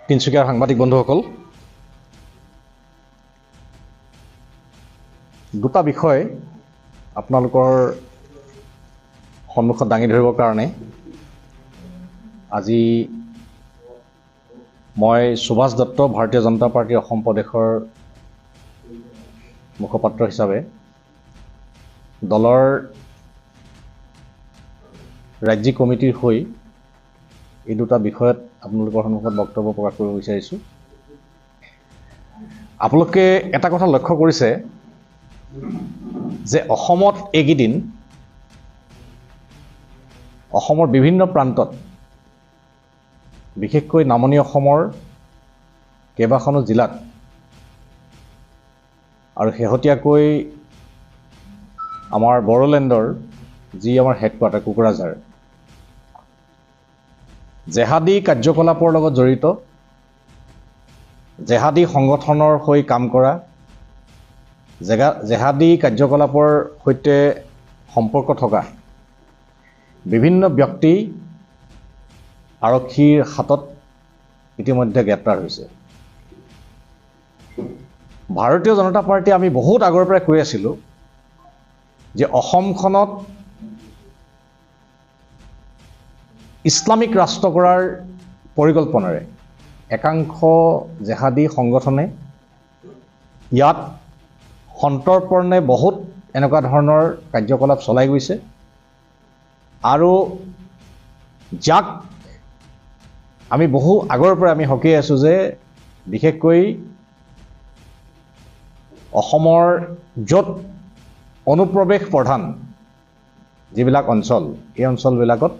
তিনিচুকীয়াৰ সাংবাদিক বন্ধুসকল, দুটা বিষয় আপোনালোকৰ সন্মুখত দাঙি ধৰিবৰ কাৰণে আজি মই সুভাষ দত্ত ভাৰতীয় জনতা পাৰ্টীৰ অসম প্ৰদেশৰ মুখপাত্ৰ হিচাপে দলৰ ৰাজ্যিক কমিটিৰ হৈ এই দুটা বিষয়ত আপোনালোকৰ সন্মুখত বক্তব্য প্ৰকাশ কৰিব বিচাৰিছোঁ। আপোনালোকে এটা কথা লক্ষ্য কৰিছে যে অসমত এইকেইদিন অসমৰ বিভিন্ন প্ৰান্তত, বিশেষকৈ নামনি অসমৰ কেইবাখনো জিলাত আৰু শেহতীয়াকৈ আমাৰ বড়োলেণ্ডৰ যি আমাৰ হেডকোৱাৰ্টাৰ কোকৰাঝাৰ, জেহাদী কাৰ্যকলাপৰ লগত জড়িত, জেহাদী সংগঠনৰ হৈ কাম কৰা, জেহাদী কাৰ্যকলাপৰ সৈতে সম্পৰ্ক থকা বিভিন্ন ব্যক্তি আৰক্ষীৰ হাতত ইতিমধ্যে গ্ৰেপ্তাৰ হৈছে। ভাৰতীয় জনতা পাৰ্টীয়ে আমি বহুত আগৰ পৰাই কৈ আছিলোঁ যে অসমখনত ইছলামিক ৰাষ্ট্ৰ কৰাৰ পৰিকল্পনাৰে একাংশ জেহাদী সংগঠনে ইয়াত সন্তৰ্পণে বহুত এনেকুৱা ধৰণৰ কাৰ্যকলাপ চলাই গৈছে আৰু যাক আমি বহু আগৰ পৰা আমি সকীয়াই আছোঁ যে বিশেষকৈ অসমৰ য'ত অনুপ্ৰৱেশ প্ৰধান যিবিলাক অঞ্চল, এই অঞ্চলবিলাকত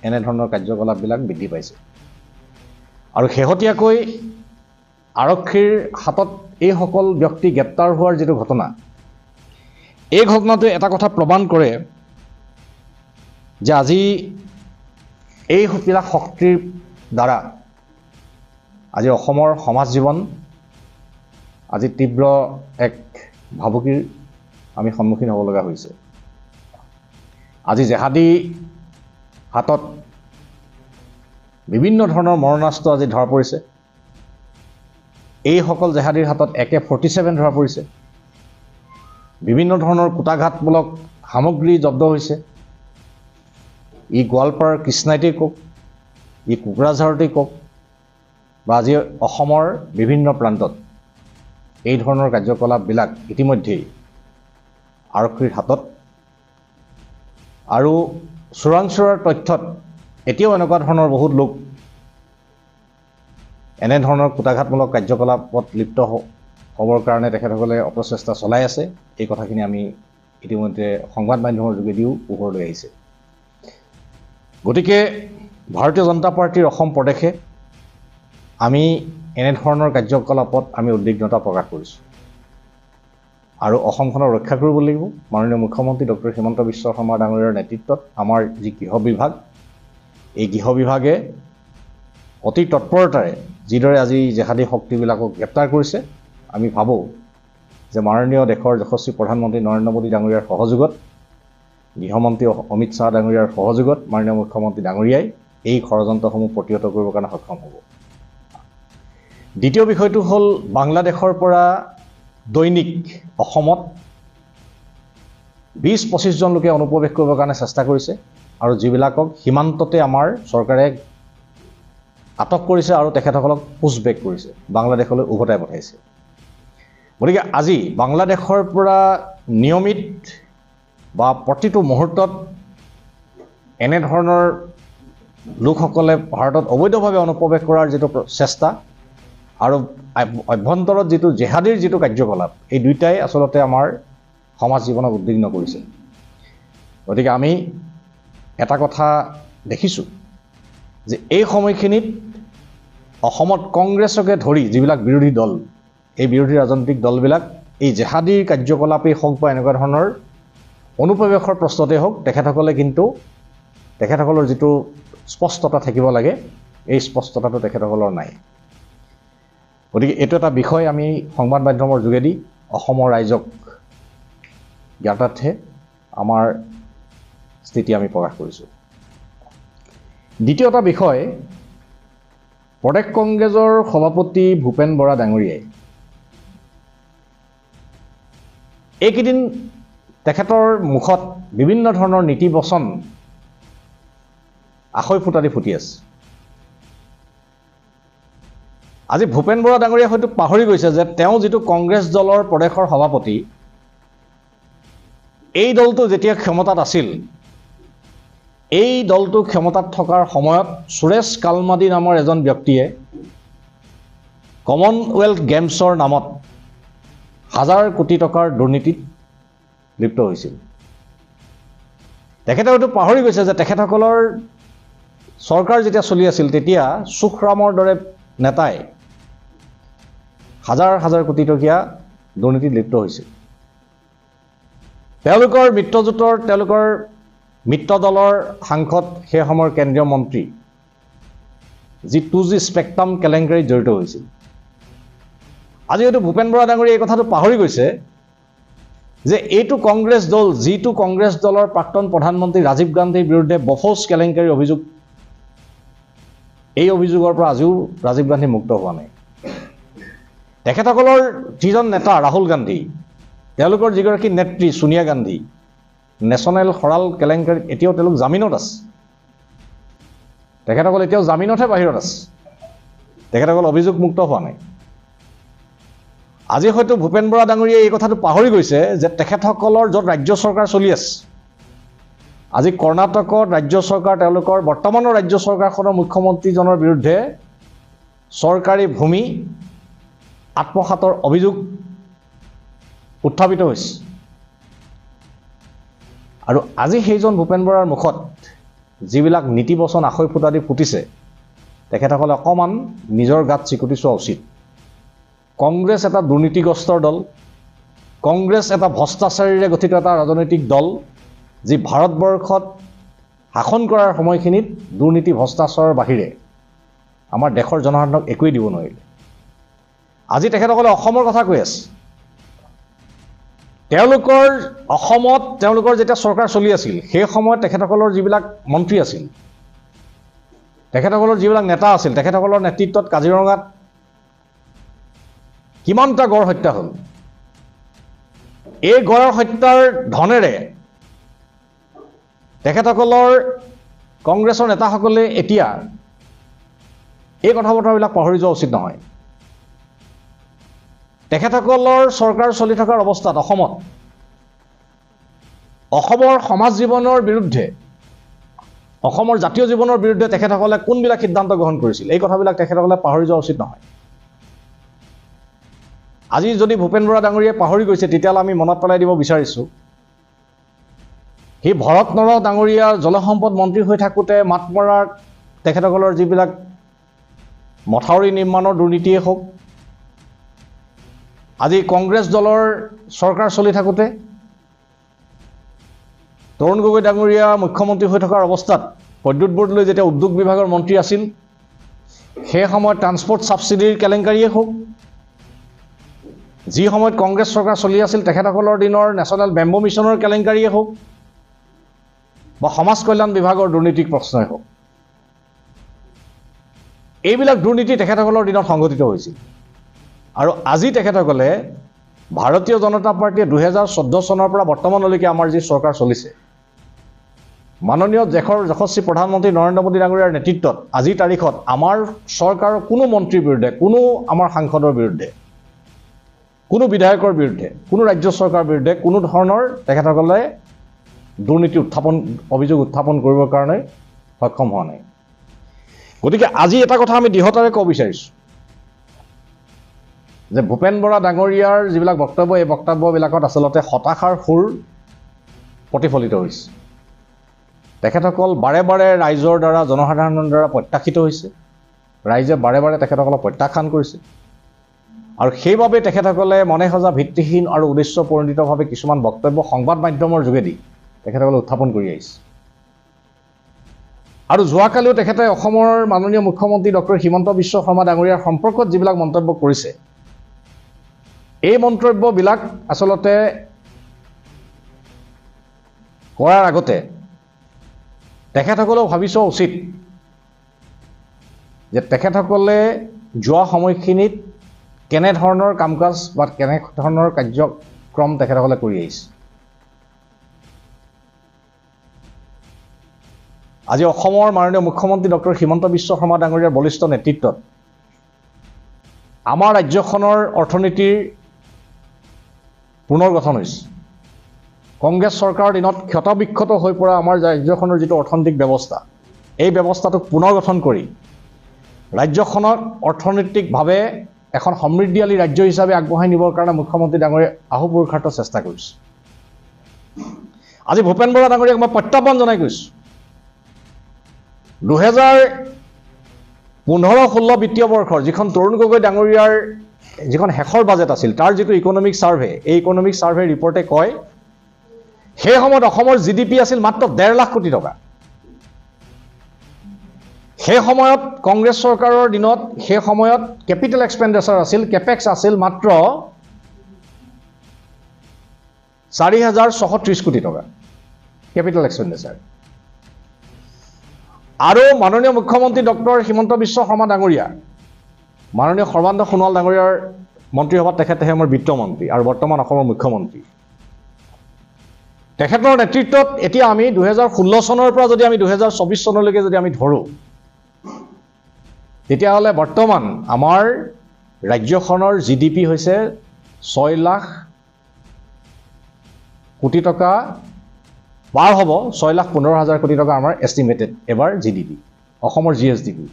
এনেধৰণৰ কাৰ্যকলাপবিলাক বৃদ্ধি পাইছে আৰু শেহতীয়াকৈ আৰক্ষীৰ হাতত এইসকল ব্যক্তি গ্ৰেপ্তাৰ হোৱাৰ যিটো ঘটনা, এই ঘটনাটোৱে এটা কথা প্ৰমাণ কৰে যে আজি এইবিলাক শক্তিৰ দ্বাৰা আজি অসমৰ সমাজ জীৱন আজি তীব্ৰ এক ভাবুকিৰ আমি সন্মুখীন হ'ব লগা হৈছে। আজি জেহাদী হাতত বিভিন্ন ধৰণৰ মৰণাস্ত্ৰ আজি ধৰা পৰিছে। এইসকল জেহাদীৰ হাতত AK-47 ধৰা পৰিছে। বিভিন্ন ধৰণৰ কুটাঘাতমূলক সামগ্ৰী জব্দ হৈছে। ই গোৱালপাৰাৰ কৃষ্ণাইতেই কওক, ই কোকৰাঝাৰতেই কওক বা আজি অসমৰ বিভিন্ন প্ৰান্তত এই ধৰণৰ কাৰ্যকলাপবিলাক ইতিমধ্যেই আৰক্ষীৰ হাতত আৰু চোৰাংচোৱাৰ তথ্যত এতিয়াও এনেকুৱা ধৰণৰ বহুত লোক এনেধৰণৰ কুটাঘাতমূলক কাৰ্যকলাপত লিপ্ত হ'বৰ কাৰণে তেখেতসকলে অপচেষ্টা চলাই আছে। এই কথাখিনি আমি ইতিমধ্যে সংবাদ মাধ্যমৰ যোগেদিও পোহৰলৈ আহিছে। গতিকে ভাৰতীয় জনতা পাৰ্টীৰ অসম প্ৰদেশে আমি এনেধৰণৰ কাৰ্যকলাপত আমি উদ্বিগ্নতা প্ৰকাশ কৰিছোঁ আৰু অসমখনক ৰক্ষা কৰিব লাগিব। মাননীয় মুখ্যমন্ত্ৰী ডক্টৰ হিমন্ত বিশ্ব শৰ্মা ডাঙৰীয়াৰ নেতৃত্বত আমাৰ যি গৃহ বিভাগ, এই গৃহ বিভাগে অতি তৎপৰতাৰে যিদৰে আজি জেহাদী শক্তিবিলাকক গ্ৰেপ্তাৰ কৰিছে, আমি ভাবোঁ যে মাননীয় দেশৰ যশস্বী প্ৰধানমন্ত্ৰী নৰেন্দ্ৰ মোদী ডাঙৰীয়াৰ সহযোগত, গৃহমন্ত্ৰী অমিত শ্বাহ ডাঙৰীয়াৰ সহযোগত মাননীয় মুখ্যমন্ত্ৰী ডাঙৰীয়াই এই ষড়যন্ত্ৰসমূহ প্ৰতিহত কৰিবৰ কাৰণে সক্ষম হ'ব। দ্বিতীয় বিষয়টো হ'ল বাংলাদেশৰ পৰা দৈনিক অসমত 20-25 জন লোকে অনুপ্ৰৱেশ কৰিবৰ কাৰণে চেষ্টা কৰিছে আৰু যিবিলাকক সীমান্ততে আমাৰ চৰকাৰে আটক কৰিছে আৰু তেখেতসকলক পুছবেক কৰিছে, বাংলাদেশলৈ উভতাই পঠাইছে। গতিকে আজি বাংলাদেশৰ পৰা নিয়মিত বা প্ৰতিটো মুহূৰ্তত এনেধৰণৰ লোকসকলে ভাৰতত অবৈধভাৱে অনুপ্ৰৱেশ কৰাৰ যিটো চেষ্টা আৰু অভ্যন্তৰত যিটো জেহাদীৰ যিটো কাৰ্যকলাপ, এই দুয়োটাই আচলতে আমাৰ সমাজ জীৱনক উদ্বিগ্ন কৰিছে। গতিকে আমি এটা কথা দেখিছোঁ যে এই সময়খিনিত অসমত কংগ্ৰেছকে ধৰি যিবিলাক বিৰোধী দল, এই বিৰোধী ৰাজনৈতিক দলবিলাক এই জেহাদীৰ কাৰ্যকলাপেই হওক বা এনেকুৱা ধৰণৰ অনুপ্ৰৱেশৰ প্ৰশ্নতেই হওক, তেখেতসকলে কিন্তু তেখেতসকলৰ যিটো স্পষ্টতা থাকিব লাগে, এই স্পষ্টতাটো তেখেতসকলৰ নাই। গতিকে এইটো এটা বিষয় আমি সংবাদ মাধ্যমৰ যোগেদি অসমৰ ৰাইজক জ্ঞাতাৰ্থে আমাৰ স্থিতি আমি প্ৰকাশ কৰিছোঁ। দ্বিতীয় এটা বিষয় প্ৰদেশ কংগ্ৰেছৰ সভাপতি ভূপেন বৰা ডাঙৰীয়াই এইকেইদিন তেখেতৰ মুখত বিভিন্ন ধৰণৰ নীতি বচন আখৈ ফুটাদি ফুটি আছে। আজি ভূপেন বৰা ডাঙৰীয়াই হয়তো পাহৰি গৈছে যে তেওঁ যিটো কংগ্ৰেছ দলৰ প্ৰদেশৰ সভাপতি, এই দলটো যেতিয়া ক্ষমতাত আছিল, এই দলটো ক্ষমতাত থকাৰ সময়ত সুৰেশ কালমাদী নামৰ এজন ব্যক্তিয়ে কমনৱেলথ গেমছৰ নামত হাজাৰ কোটি টকাৰ দুৰ্নীতিত লিপ্ত হৈছিল। তেখেতে হয়তো পাহৰি গৈছে যে তেখেতসকলৰ চৰকাৰ যেতিয়া চলি আছিল তেতিয়া সুখৰামৰ দৰে নেতাই হাজাৰ হাজাৰ কোটি টকীয়া দুৰ্নীতিত লিপ্ত হৈছিল। তেওঁলোকৰ মিত্ৰজোঁটৰ, তেওঁলোকৰ মিত্ৰ দলৰ সাংসদ সেই সময়ৰ কেন্দ্ৰীয় মন্ত্ৰী যি 2G স্পেক্ট্ৰাম কেলেংকাৰীত জড়িত হৈছিল। আজি হয়তো ভূপেন বৰা ডাঙৰীয়াই এই কথাটো পাহৰি গৈছে যে এইটো কংগ্ৰেছ দল, যিটো কংগ্ৰেছ দলৰ প্ৰাক্তন প্ৰধানমন্ত্ৰী ৰাজীৱ গান্ধীৰ বিৰুদ্ধে বফৌজ কেলেংকাৰীৰ অভিযোগ, এই অভিযোগৰ পৰা আজিও ৰাজীৱ গান্ধী মুক্ত হোৱা নাই। তেখেতসকলৰ যিজন নেতা ৰাহুল গান্ধী, তেওঁলোকৰ যিগৰাকী নেত্ৰী ছোনিয়া গান্ধী, নেশ্যনেল হৰাল কেলেংকাৰীত এতিয়াও তেওঁলোক জামিনত আছে। তেখেতসকল এতিয়াও জামিনতহে বাহিৰত আছে, তেখেতসকল অভিযোগমুক্ত হোৱা নাই। আজি হয়তো ভূপেন বৰা ডাঙৰীয়াই এই কথাটো পাহৰি গৈছে যে তেখেতসকলৰ য'ত ৰাজ্য চৰকাৰ চলি আছে, আজি কৰ্ণাটকত ৰাজ্য চৰকাৰ, তেওঁলোকৰ বৰ্তমানৰ ৰাজ্য চৰকাৰখনৰ মুখ্যমন্ত্ৰীজনৰ বিৰুদ্ধে চৰকাৰী ভূমি আত্মসাতৰ অভিযোগ উত্থাপিত হৈছে। আৰু আজি সেইজন ভূপেন বৰাৰ মুখত যিবিলাক নীতি বচন আখৈ ফুটা দি ফুটিছে, তেখেতসকলে অকণমান নিজৰ গাত চিকুটি চোৱা উচিত। কংগ্ৰেছ এটা দুৰ্নীতিগ্ৰস্তৰ দল, কংগ্ৰেছ এটা ভ্ৰষ্টাচাৰীৰে গঠিত এটা ৰাজনৈতিক দল, যি ভাৰতবৰ্ষত শাসন কৰাৰ সময়খিনিত দুৰ্নীতি ভ্ৰষ্টাচাৰৰ বাহিৰে আমাৰ দেশৰ জনসাধাৰণক একোৱেই দিব নোৱাৰিলে। আজি তেখেতসকলে অসমৰ কথা কৈ আছে। তেওঁলোকৰ অসমত তেওঁলোকৰ যেতিয়া চৰকাৰ চলি আছিল, সেই সময়ত তেখেতসকলৰ যিবিলাক মন্ত্ৰী আছিল, তেখেতসকলৰ যিবিলাক নেতা আছিল, তেখেতসকলৰ নেতৃত্বত কাজিৰঙাত কিমানটা গড় হত্যা হ'ল। এই গড়ৰ হত্যাৰ ধনেৰে তেখেতসকলৰ কংগ্ৰেছৰ নেতাসকলে এতিয়া এই কথা বতৰাবিলাক পাহৰি যোৱা উচিত নহয়। তেখেতসকলৰ চৰকাৰ চলি থকাৰ অৱস্থাত অসমত অসমৰ সমাজ জীৱনৰ বিৰুদ্ধে, অসমৰ জাতীয় জীৱনৰ বিৰুদ্ধে তেখেতসকলে কোনবিলাক সিদ্ধান্ত গ্ৰহণ কৰিছিল, এই কথাবিলাক তেখেতসকলে পাহৰি যোৱা উচিত নহয়। আজি যদি ভূপেন বৰা ডাঙৰীয়াই পাহৰি গৈছে, তেতিয়াহ'লে আমি মনত পেলাই দিব বিচাৰিছোঁ, সি ভৰত নৰ ডাঙৰীয়া জলসম্পদ মন্ত্ৰী হৈ থাকোঁতে মাত মৰাৰ তেখেতসকলৰ যিবিলাক মথাউৰি নিৰ্মাণৰ দুৰ্নীতিয়েই হওক, আজি কংগ্ৰেছ দলৰ চৰকাৰ চলি থাকোঁতে তৰুণ গগৈ ডাঙৰীয়া মুখ্যমন্ত্ৰী হৈ থকাৰ অৱস্থাত প্ৰদ্যুৎ বৰদলৈ যেতিয়া উদ্যোগ বিভাগৰ মন্ত্ৰী আছিল, সেই সময়ত ট্ৰান্সপৰ্ট ছাবচিডিৰ কেলেংকাৰীয়ে হওক, যি সময়ত কংগ্ৰেছ চৰকাৰ চলি আছিল তেখেতসকলৰ দিনৰ নেশ্যনেল বেম্বো মিছনৰ কেলেংকাৰীয়ে হওক বা সমাজ কল্যাণ বিভাগৰ দুৰ্নীতিৰ প্ৰশ্নই হওক, এইবিলাক দুৰ্নীতি তেখেতসকলৰ দিনত সংঘটিত হৈছিল। আৰু আজি তেখেতসকলে ভাৰতীয় জনতা পাৰ্টীয়ে 2014 চনৰ পৰা বৰ্তমানলৈকে আমাৰ যি চৰকাৰ চলিছে, মাননীয় দেশৰ যশস্বী প্ৰধানমন্ত্ৰী নৰেন্দ্ৰ মোদী ডাঙৰীয়াৰ নেতৃত্বত আজিৰ তাৰিখত আমাৰ চৰকাৰৰ কোনো মন্ত্ৰীৰ বিৰুদ্ধে, কোনো আমাৰ সাংসদৰ বিৰুদ্ধে, কোনো বিধায়কৰ বিৰুদ্ধে, কোনো ৰাজ্য চৰকাৰৰ বিৰুদ্ধে কোনো ধৰণৰ তেখেতসকলে দুৰ্নীতি অভিযোগ উত্থাপন কৰিবৰ কাৰণে সক্ষম হোৱা নাই। গতিকে আজি এটা কথা আমি দৃঢ়তাৰে ক'ব বিচাৰিছোঁ যে ভূপেন বৰা ডাঙৰীয়াৰ যিবিলাক বক্তব্য, এই বক্তব্যবিলাকত আচলতে হতাশাৰ সুৰ প্ৰতিফলিত হৈছে। তেখেতসকল বাৰে বাৰে ৰাইজৰ দ্বাৰা, জনসাধাৰণৰ দ্বাৰা প্ৰত্যাশিত হৈছে, ৰাইজে বাৰে বাৰে তেখেতসকলক প্ৰত্যাখ্যান কৰিছে। আৰু সেইবাবে তেখেতসকলে মনে সজা ভিত্তিহীন আৰু উদ্দেশ্য পৰিণিতভাৱে কিছুমান বক্তব্য সংবাদ মাধ্যমৰ যোগেদি তেখেতসকলে উত্থাপন কৰি আহিছে। আৰু যোৱাকালিও তেখেতে অসমৰ মাননীয় মুখ্যমন্ত্ৰী ডক্টৰ হিমন্ত বিশ্ব শৰ্মা ডাঙৰীয়াৰ সম্পৰ্কত যিবিলাক মন্তব্য কৰিছে, এই মন্তব্যবিলাক আচলতে কৰাৰ আগতে তেখেতসকলেও ভাবি চোৱা উচিত যে তেখেতসকলে যোৱা সময়খিনিত কেনে ধৰণৰ কাম কাজ বা কেনে ধৰণৰ কাৰ্যক্ৰম তেখেতসকলে কৰি আহিছে আজি অসমৰ মাননীয় মুখ্যমন্ত্ৰী ডক্টৰ হিমন্ত বিশ্ব শৰ্মা ডাঙৰীয়াৰ বলিষ্ঠ নেতৃত্বত আমাৰ ৰাজ্যখনৰ অৰ্থনীতিৰ পুনৰ গঠন হৈছে কংগ্ৰেছ চৰকাৰৰ দিনত ক্ষতবিক্ষত হৈ পৰা আমাৰ ৰাজ্যখনৰ যিটো অৰ্থনৈতিক ব্যৱস্থা এই ব্যৱস্থাটোক পুনৰ গঠন কৰি ৰাজ্যখনক অৰ্থনৈতিকভাৱে এখন সমৃদ্ধিশালী ৰাজ্য হিচাপে আগবঢ়াই নিবৰ কাৰণে মুখ্যমন্ত্ৰী ডাঙৰীয়াই আহুপুৰুষাৰ্থ চেষ্টা কৰিছে আজি ভূপেন বৰা ডাঙৰীয়াক মই প্ৰত্যাহ্বান জনাই কৈছোঁ 2015-16 বিত্তীয় বৰ্ষৰ যিখন তৰুণ গগৈ ডাঙৰীয়াৰ যিখন শেষৰ বাজেট আছিল তাৰ যিটো ইকনমিক সাৰ্ভে এই ইকনমিক সাৰ্ভে ৰিপৰ্টে কয় সেই সময়ত অসমৰ জিডিপি আছিল মাত্ৰ 1.5 লাখ কোটি টকা সেই সময়ত কংগ্ৰেছ চৰকাৰৰ দিনত সেই সময়ত ক্যাপিটেল এক্সপেন্ডিচাৰ আছিল কেপেক্স আছিল মাত্ৰ 4630 কোটি টকা ক্যাপিটেল এক্সপেন্ডিচাৰ আৰু মাননীয় মুখ্যমন্ত্ৰী ডক্টৰ হিমন্ত বিশ্ব শৰ্মা ডাঙৰীয়া মাননীয় সৰ্বানন্দ সোণোৱাল ডাঙৰীয়াৰ মন্ত্ৰীসভাত তেখেতে আমাৰ বিত্তমন্ত্ৰী আৰু বৰ্তমান অসমৰ মুখ্যমন্ত্ৰী তেখেতৰ নেতৃত্বত এতিয়া আমি 2016 চনৰ পৰা যদি আমি 2024 চনলৈকে যদি আমি ধৰো তেতিয়াহ'লে বৰ্তমান আমাৰ ৰাজ্যখনৰ জিডিপি হৈছে 6 লাখ কোটি টকা পাৰ হ'ব 6,15,000 কোটি টকা আমাৰ এষ্টিমেটেড এবাৰ জিডিপি অসমৰ জিএছডিপি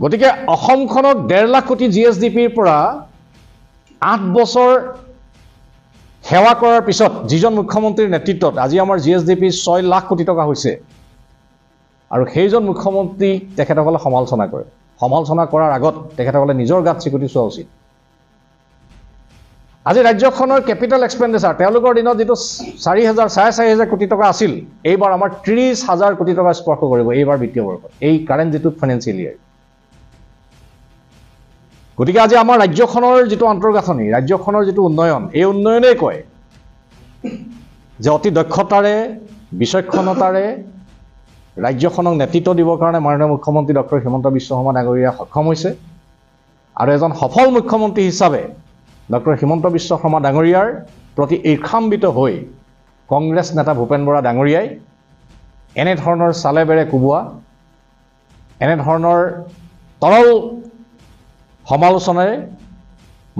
গতিকে অসমখনক 1.5 লাখ কোটি জিএছডিপিৰ পৰা 8 বছৰ সেৱা কৰাৰ পিছত যিজন মুখ্যমন্ত্ৰীৰ নেতৃত্বত আজি আমাৰ জিএছডিপি 6 লাখ কোটি টকা হৈছে আৰু সেইজন মুখ্যমন্ত্ৰী তেখেতসকলে সমালোচনা কৰাৰ আগত তেখেতসকলে নিজৰ গাত চিকুটি চোৱা উচিত আজি ৰাজ্যখনৰ ক্যাপিটেল এক্সপেন্ডিচাৰ তেওঁলোকৰ দিনত যেটো 4,000 কোটি টকা আছিল এইবাৰ আমাৰ 30,000 কোটি টকা স্পৰ্শ কৰিব এইবাৰ বিত্তীয় বৰ্ষত এই কাৰেন্ট যেটো ফাইনান্সিয়েল ইয়াৰ গতিকে আজি আমাৰ ৰাজ্যখনৰ যেটো অন্তৰ্গাঁথনি ৰাজ্যখনৰ যেটো উন্নয়ন এই উন্নয়নে কয় যে অতি দক্ষতাৰে বিচক্ষণতাৰে ৰাজ্যখনক নেতৃত্ব দিবৰ কাৰণে মাননীয় মুখ্যমন্ত্ৰী ডক্টৰ হিমন্ত বিশ্ব শৰ্মা ডাঙৰীয়া সক্ষম হৈছে আৰু এজন সফল মুখ্যমন্ত্ৰী হিচাপে ডক্টৰ হিমন্ত বিশ্ব শৰ্মা ডাঙৰীয়াৰ প্ৰতি ঈৰ্ষান্বিত হৈ কংগ্ৰেছ নেতা ভূপেন বৰা ডাঙৰীয়াই এনে ধৰণৰ চালেবেৰে কুবোৱা এনে ধৰণৰ তৰল সমালোচনাৰে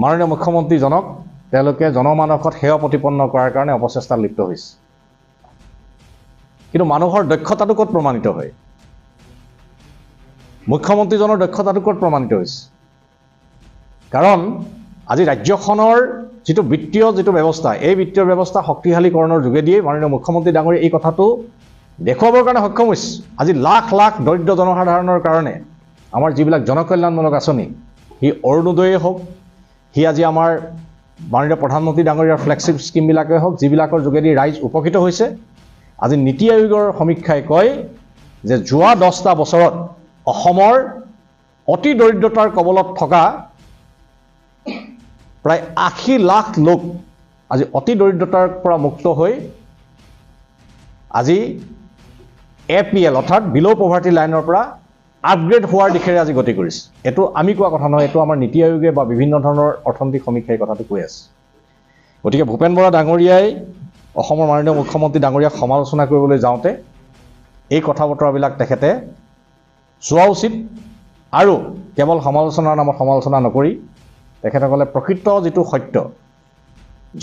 মাননীয় মুখ্যমন্ত্ৰীজনক তেওঁলোকে জনমানসত সেৱা প্ৰতিপন্ন কৰাৰ কাৰণে অপচেষ্টাত লিপ্ত হৈছে কিন্তু মানুহৰ দক্ষতাটো ক'ত প্ৰমাণিত হয় মুখ্যমন্ত্ৰীজনৰ দক্ষতাটো ক'ত প্ৰমাণিত হৈছে কাৰণ আজি ৰাজ্যখনৰ যেটো বিত্তীয় যেটো ব্যৱস্থা এই বিত্তীয় ব্যৱস্থা শক্তিশালীকৰণৰ যোগেদি মাননীয় মুখ্যমন্ত্ৰী ডাঙৰীয়া এই কথাটো দেখুৱাবৰ কাৰণে সক্ষম হৈছে আজি লাখ লাখ দৰিদ্ৰ জনসাধাৰণৰ কাৰণে আমাৰ যিবিলাক জনকল্যাণমূলক আঁচনি হি অৰুণোদয়ে হওক হি আজি আমাৰ মাননীয় প্ৰধানমন্ত্ৰী ডাঙৰীয়াৰ ফ্লেগশ্বিপ স্কিমবিলাকে হওক যিবিলাকৰ যোগেদি ৰাইজ উপকৃত হৈছে আজি নীতি আয়োগৰ সমীক্ষাই কয় যে যোৱা 10টা বছৰত অসমৰ অতি দৰিদ্ৰতাৰ কবলত থকা প্ৰায় 80 লাখ লোক আজি অতি দৰিদ্ৰতাৰ পৰা মুক্ত হৈ আজি এপিএল অৰ্থাৎ বিলো পভাৰ্টি লাইনৰ পৰা আপগ্ৰেড হোৱাৰ দিশে আজি গতি কৰিছে এটো আমি কোৱা কথা নহয় এটো আমাৰ নীতি আয়োগে বা বিভিন্ন ধৰণৰ অৰ্থনৈতিক সমীক্ষাই কথাটো কৈ আছে গতিকে ভূপেন বৰা ডাঙৰীয়াই অসমৰ মাননীয় মুখ্যমন্ত্ৰী ডাঙৰীয়াক সমালোচনা কৰিবলৈ যাওঁতে এই কথা বতৰাবিলাক তেখেতে চোৱা উচিত আৰু কেৱল সমালোচনাৰ নামত সমালোচনা নকৰি তেখেতসকলে প্ৰকৃত যেটো সত্য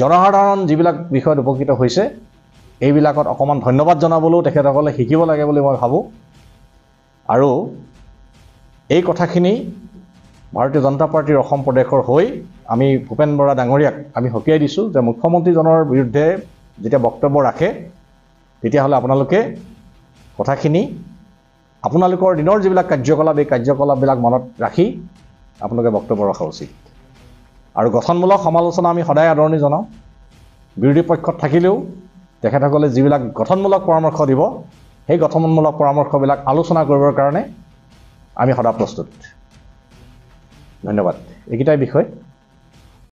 জনসাধাৰণ যিবিলাক বিষয়ত উপকৃত হৈছে এইবিলাকত অকমান ধন্যবাদ জনাবলৈও তেখেতসকলে শিকিব লাগে বুলি মই ভাবো আৰু এই কথাখিনি ভাৰতীয় জনতা পাৰ্টিৰ অসম প্ৰদেশৰ হৈ আমি ভূপেন বৰা ডাঙৰীয়াক আমি হকিয়াই দিছো যে মুখ্যমন্ত্ৰীজনৰ বিৰুদ্ধে যেতিয়া বক্তব্য ৰাখে তেতিয়াহ'লে আপোনালোকে কথাখিনি আপোনালোকৰ দিনৰ যিবিলাক কাৰ্যকলাপ এই কাৰ্যকলাপবিলাক মনত ৰাখি আপোনালোকে বক্তব্য ৰখা উচিত আৰু গঠনমূলক সমালোচনা আমি সদায় আদৰণি জনাও বিৰোধী পক্ষত থাকিলেও তেখেতসকলে যিবিলাক গঠনমূলক পৰামৰ্শ দিব সেই গঠনমূলক পৰামৰ্শবিলাক আলোচনা কৰিবৰ কাৰণে আমি সদা প্ৰস্তুত ধন্যবাদ এইকেইটাই বিষয়